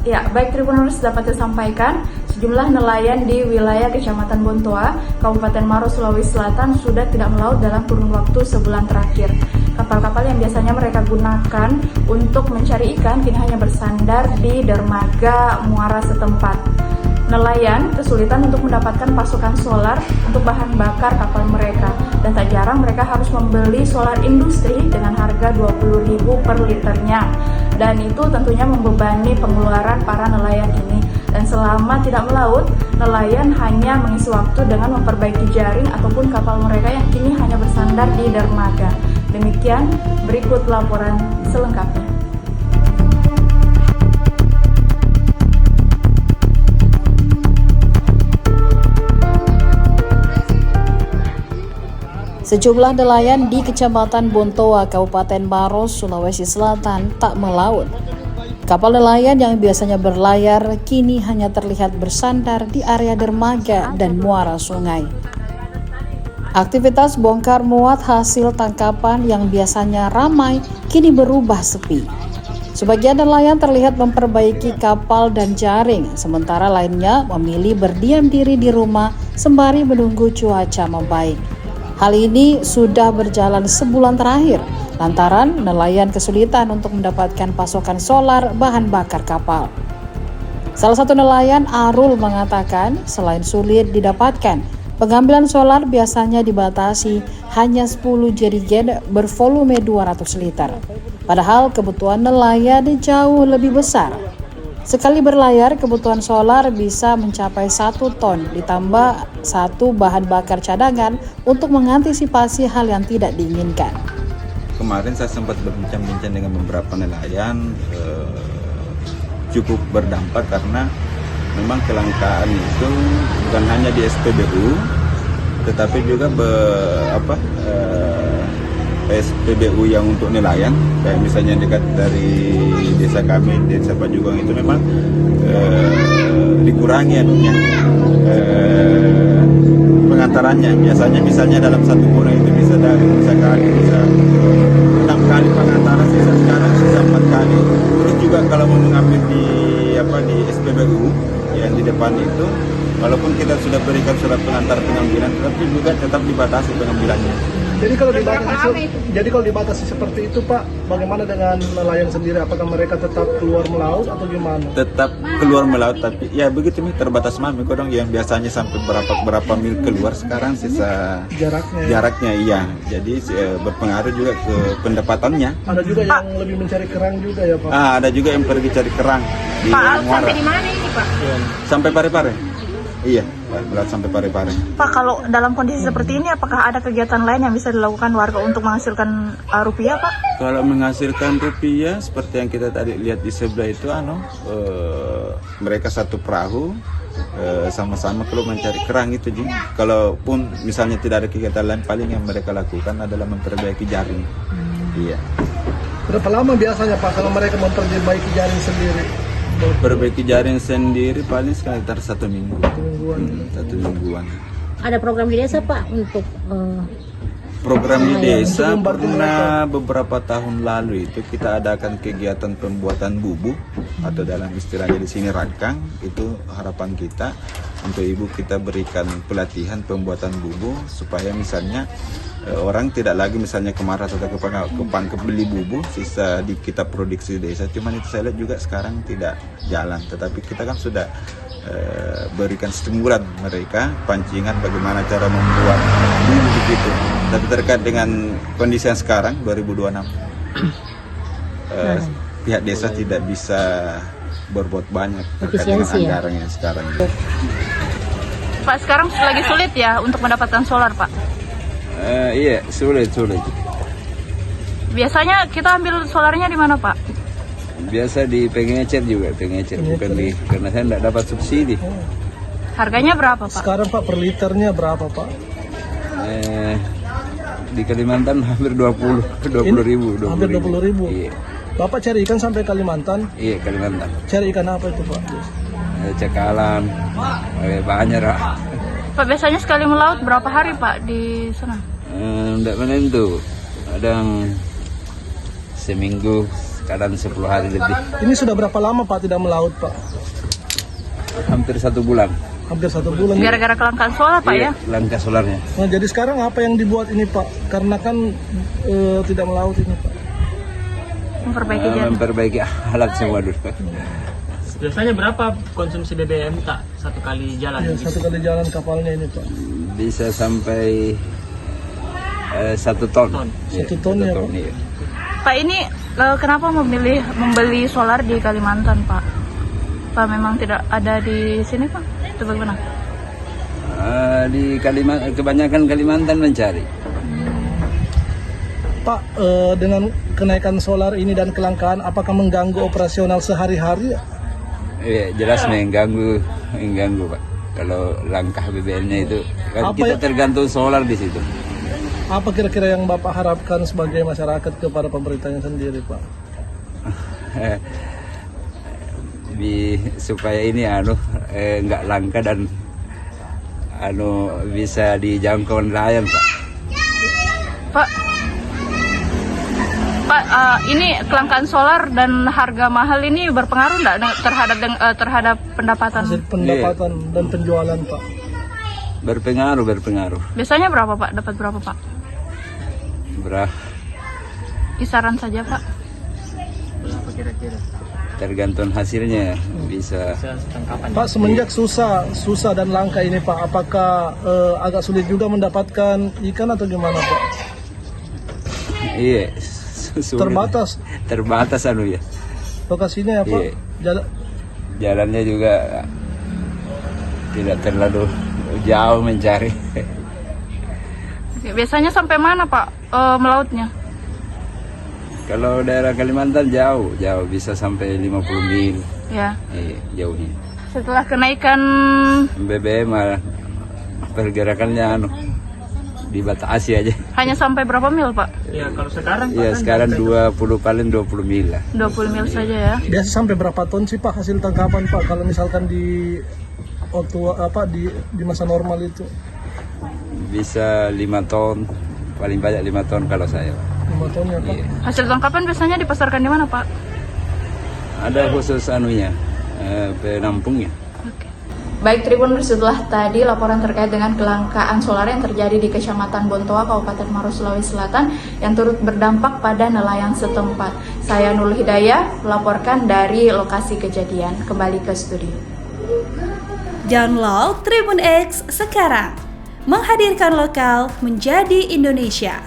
Ya, baik Tribuners, dapat saya sampaikan, sejumlah nelayan di wilayah Kecamatan Bontoa, Kabupaten Maros, Sulawesi Selatan sudah tidak melaut dalam kurun waktu sebulan terakhir. Kapal-kapal yang biasanya mereka gunakan untuk mencari ikan kini hanya bersandar di dermaga muara setempat. Nelayan kesulitan untuk mendapatkan pasokan solar untuk bahan bakar kapal mereka, dan tak jarang mereka harus membeli solar industri dengan harga 20.000 per liternya. Dan itu tentunya membebani pengeluaran para nelayan ini. Dan selama tidak melaut, nelayan hanya mengisi waktu dengan memperbaiki jaring ataupun kapal mereka yang kini hanya bersandar di dermaga. Demikian, berikut laporan selengkapnya. Sejumlah nelayan di Kecamatan Bontoa, Kabupaten Maros, Sulawesi Selatan tak melaut. Kapal nelayan yang biasanya berlayar kini hanya terlihat bersandar di area dermaga dan muara sungai. Aktivitas bongkar muat hasil tangkapan yang biasanya ramai kini berubah sepi. Sebagian nelayan terlihat memperbaiki kapal dan jaring, sementara lainnya memilih berdiam diri di rumah sembari menunggu cuaca membaik. Hal ini sudah berjalan sebulan terakhir, lantaran nelayan kesulitan untuk mendapatkan pasokan solar bahan bakar kapal. Salah satu nelayan, Arul, mengatakan selain sulit didapatkan, pengambilan solar biasanya dibatasi hanya 10 jerigen bervolume 200 liter. Padahal kebutuhan nelayan jauh lebih besar. Sekali berlayar, kebutuhan solar bisa mencapai 1 ton, ditambah 1 bahan bakar cadangan untuk mengantisipasi hal yang tidak diinginkan. Kemarin saya sempat berbincang-bincang dengan beberapa nelayan, cukup berdampak karena memang kelangkaan itu bukan hanya di SPBU, tetapi juga SPBU yang untuk nelayan, kayak misalnya dekat dari desa kami, desa Pajugang itu memang dikurangi pengantarannya. Biasanya misalnya dalam satu bulan itu bisa 6 kali pengantaran, sekarang sisa 4 kali. Terus juga kalau mau mengambil di SPBU yang di depan itu, walaupun kita sudah berikan surat pengantar pengambilan, tapi juga tetap dibatasi pengambilannya. Jadi kalau dibatasi seperti itu, Pak, bagaimana dengan nelayan sendiri? Apakah mereka tetap keluar melaut atau gimana? Tetap keluar melaut, tapi ya begitu nih, terbatas mami kodong yang biasanya sampai berapa mil keluar, sekarang sisa jaraknya iya. Jadi berpengaruh juga ke pendapatannya. Ada juga yang lebih mencari kerang juga ya, Pak? Ada juga yang pergi cari kerang di Pak, muara. sampai di mana ini, Pak? Sampai Pare-Pare. Iya, berat sampai Pare-Pare. Pak, kalau dalam kondisi seperti ini, apakah ada kegiatan lain yang bisa dilakukan warga untuk menghasilkan rupiah, Pak? Kalau menghasilkan rupiah, seperti yang kita tadi lihat di sebelah itu, mereka satu perahu, sama-sama keluar mencari kerang itu, Ji. Kalaupun misalnya tidak ada kegiatan lain, paling yang mereka lakukan adalah memperbaiki jaring. Iya. Berapa lama biasanya, Pak, kalau mereka memperbaiki jaring sendiri? Perbaiki jaring sendiri paling sekitar 1 minggu. 1 mingguan. Ada program di desa, Pak, untuk program di desa pernah beberapa tahun lalu itu kita adakan kegiatan pembuatan bubuk, atau dalam istilahnya di sini rangkang. Itu harapan kita untuk ibu, kita berikan pelatihan pembuatan bubuk supaya misalnya orang tidak lagi misalnya kemarin atau ke beli bubuk sisa di kita produksi di desa. Cuman itu saya lihat juga sekarang tidak jalan, tetapi kita kan sudah berikan stimulan mereka, pancingan bagaimana cara membuat bubuk begitu. Tapi terkait dengan kondisi yang sekarang 2026 pihak desa tidak bisa berbuat banyak terkait dengan anggaran yang sekarang. Pak, sekarang lagi sulit ya untuk mendapatkan solar, Pak? Iya, sulit. Biasanya kita ambil solarnya di mana, Pak? Biasa di pengecer bukan di, karena saya tidak dapat subsidi. Harganya berapa, Pak? Sekarang, Pak, per liternya berapa, Pak? Di Kalimantan hampir 20 ribu. Hampir 20 ribu. Iya. Bapak cari ikan sampai Kalimantan? Iya, Kalimantan. Cari ikan apa itu, Pak? Cakalang, banyak lah. Pak, biasanya sekali melaut berapa hari, Pak, di sana? Tidak menentu, kadang seminggu kadang 10 hari lebih. Ini sudah berapa lama Pak tidak melaut Pak? Hampir 1 bulan. Hampir 1 bulan. Gara-gara kelangkaan solar Pak Iya, ya? langkah solarnya. Nah, jadi sekarang apa yang dibuat ini Pak? Karena kan tidak melaut ini Pak. Memperbaiki jalan. Memperbaiki alat semua dulu. Biasanya berapa konsumsi BBM tak satu kali jalan? Ya, 1 kali jalan kapalnya ini Pak. Bisa sampai 1 ton. 1 ton ya, Pak? Iya. Pak, ini kenapa memilih membeli solar di Kalimantan Pak? Pak memang tidak ada di sini Pak? Itu bagaimana? Di Kalimantan, kebanyakan Kalimantan mencari. Pak, dengan kenaikan solar ini dan kelangkaan, apakah mengganggu operasional sehari-hari? Iya, jelas mengganggu Pak. Kalau langkah BBM-nya itu kan Apa kita ya? tergantung solar di situ. Apa kira-kira yang Bapak harapkan sebagai masyarakat kepada pemerintahnya sendiri, Pak? Supaya ini nggak langka dan bisa dijangkau nelayan, Pak. Pak, ini kelangkaan solar dan harga mahal ini berpengaruh nggak terhadap pendapatan? Hasil pendapatan dan penjualan, Pak. Berpengaruh. Biasanya berapa Pak? Dapat berapa Pak? Kisaran saja Pak. Berapa kira-kira? Tergantung hasilnya bisa. Tangkapan. Pak, semenjak susah dan langka ini, Pak, apakah agak sulit juga mendapatkan ikan atau gimana, Pak? Iya. Sulit. Terbatas ya. Lokasinya ya, Pak? Iya. Jalannya juga tidak terlalu jauh mencari. Biasanya sampai mana Pak melautnya? Kalau daerah Kalimantan jauh bisa sampai 50 mil. Ya. Jauhnya. Setelah kenaikan BBM pergerakannya dibatasi aja. hanya sampai berapa mil Pak? Ya kalau sekarang Iya, sekarang 20 mil lah. 20 mil saja ya. Biasa sampai berapa ton sih, Pak, hasil tangkapan, Pak, kalau misalkan di waktu di masa normal itu? Bisa 5 ton, paling banyak 5 ton kalau saya. 5 ton ya, Pak? Iya. Hasil tangkapan biasanya dipasarkan di mana Pak? Ada khusus penampungnya. Baik Tribuners, setelah tadi laporan terkait dengan kelangkaan solar yang terjadi di Kecamatan Bontoa, Kabupaten Maros, Sulawesi Selatan yang turut berdampak pada nelayan setempat. Saya Nurul Hidayah melaporkan dari lokasi kejadian. Kembali ke studio. Download Tribun X sekarang, menghadirkan lokal menjadi Indonesia.